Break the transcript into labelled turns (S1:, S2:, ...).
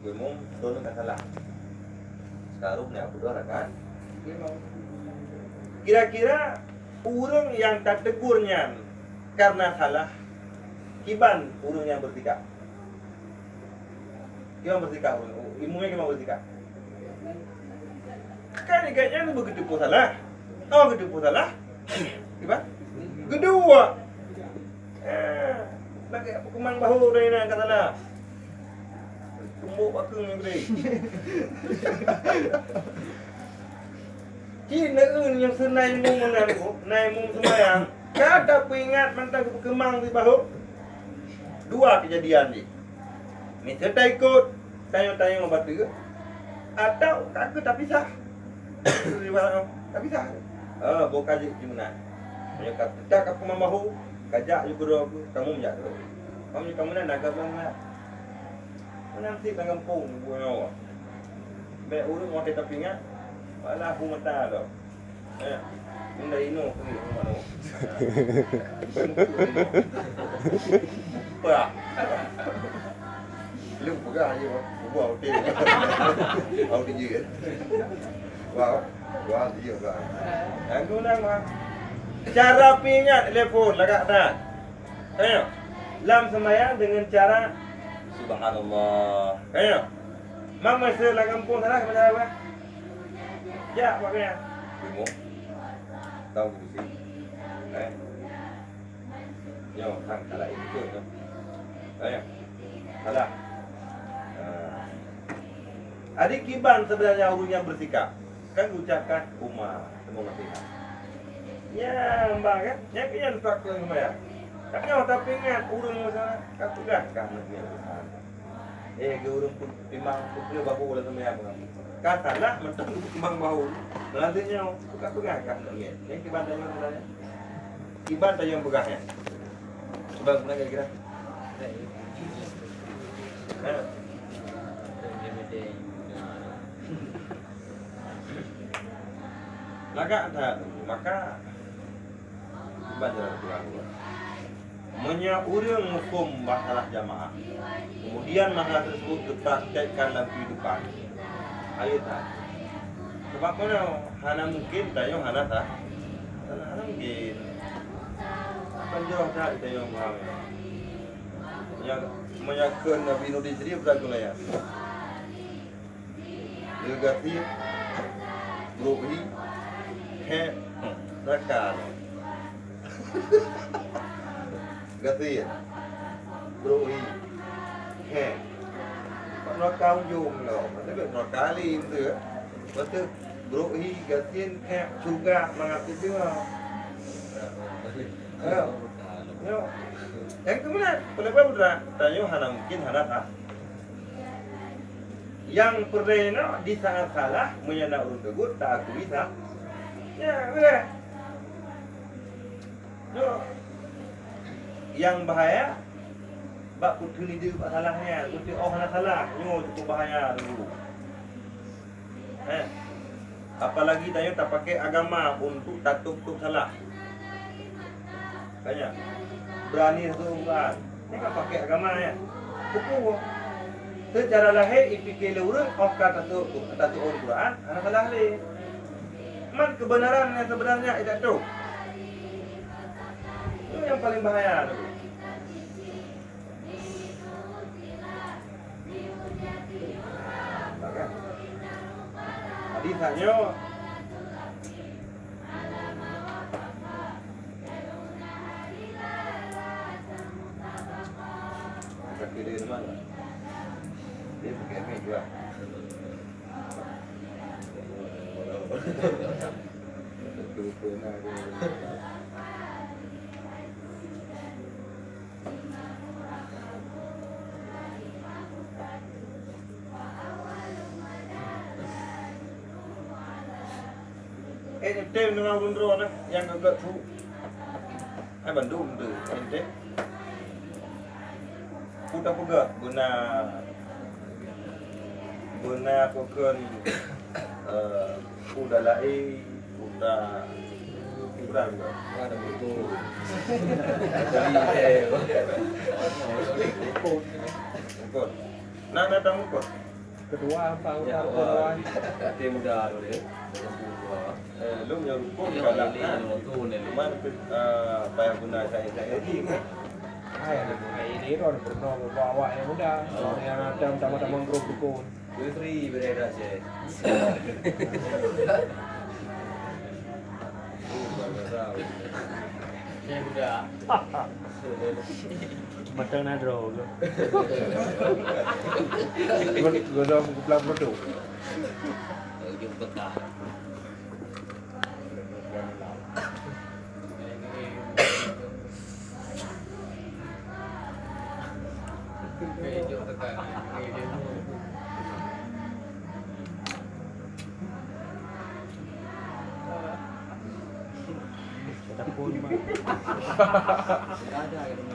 S1: Umum turun tak salah. Sekarang ni apa dua kan? Kira-kira orang yang tak tegurnya karena salah, kiban orang yang bertikap. Kiban bertikap, umumnya kiban bertikap. Kan kayaknya begitu pun salah. Oh, begitu pun salah. Kiban? Kedua. Lagi apa kemang bahu dari nak kata salah. Tumbuk bakung yang beri. Cina yang senai mung mengaku, naik mung sembahyang. Kata peringat mantan kemang di bahu. Dua kejadian ni. Ni cerita ikut tanya-tanya obat tu. Atau tak tak pisah. Tak pisah. Bukan je gimana. Dia kata tak aku mahu kajak juga kamu menjak tu. Kamu nak naga mana? Nanti kat kampung buat awak. Baik urut mau kita pingat. Malah aku mata tu. Benda ino pergi rumah tu. Apa? Lu pegang je buat hotel. Hotel je. Wah, dia kan. Aku nama cara pingat telefon lagak dah. Lam sembahyang dengan cara subhanallah. Mak masa lah kampung sana macam apa? Ya, maknya. Bingung. Tahu di sini. Yo, kan salah itu tu. Salah. Adik kiban sebenarnya urunya bersikap. Kan ucapkan Umar semua pihak. Ya, mbak kan? Yang kian tak kelang ya. Kan kau tak ingat urung masalah. Kau pegang kan dia. Ke urung pun timang putih bahu lah sama yang katalah mentang timang bahu. Nantinya buka pegang kan dia. Yang kiban tanya sebenarnya. Kiban tanya yang pegangnya. Sebab mana kira-kira? Lagak tak, maka baca Al-Quran. Menyaurang hukum masalah jamaah. Kemudian masalah tersebut dipraktikkan dalam kehidupan. Ayo tak. Sebab mana? Hana mungkin tayo hana tak. Hana mungkin. Panjang tak tayo faham. Menyakan Nabi Nuh diri berlaku ya. Legati Ruhi nakal. Gati Ruhi nó cao dùng rồi nó được nó cá lim từ nó từ Ruhi gatin juga mengerti juga. Yang kemudian kenapa udah tanya hana mungkin hana tak. Yang pernah di saat salah menyana urut tegur tak aku bisa. Ya, boleh. Yang bahaya bak putih ni dia buat salahnya, putih hana salah, cukup bahaya dulu. Apalagi tanya tak pakai agama untuk tak tutup salah. Tanya. Berani satu bukan. Ni kan pakai agama ya. Hukum. Secara lahir ipikir orang kata tu Al-Quran, ana salah le. Man kebenaran yang sebenarnya tidak tu. Itu yang paling bahaya tu. Maka hadisnya kaki dia mana? Dia pakai mic juga. Tem dengan bundro yang agak tu. Bandung tu, ente. Putar pegat guna kokon udah lai udah kurang ada betul jadi Nak datang apa?
S2: Kedua apa kedua.
S3: Dia muda tu dia.
S1: Lu punya rumput
S3: Dia
S1: kalau
S3: kan tu ni.
S1: Cuman payah guna saya lagi kan.
S2: Ini kan pernah bawa yang muda. Kalau yang ada sama-sama grup dukun.
S3: Dia free berada je. Dia muda.
S2: Macam nadro. Gue dah pulang produk.
S3: Dia betah.
S2: Ada pun.
S3: Ada yang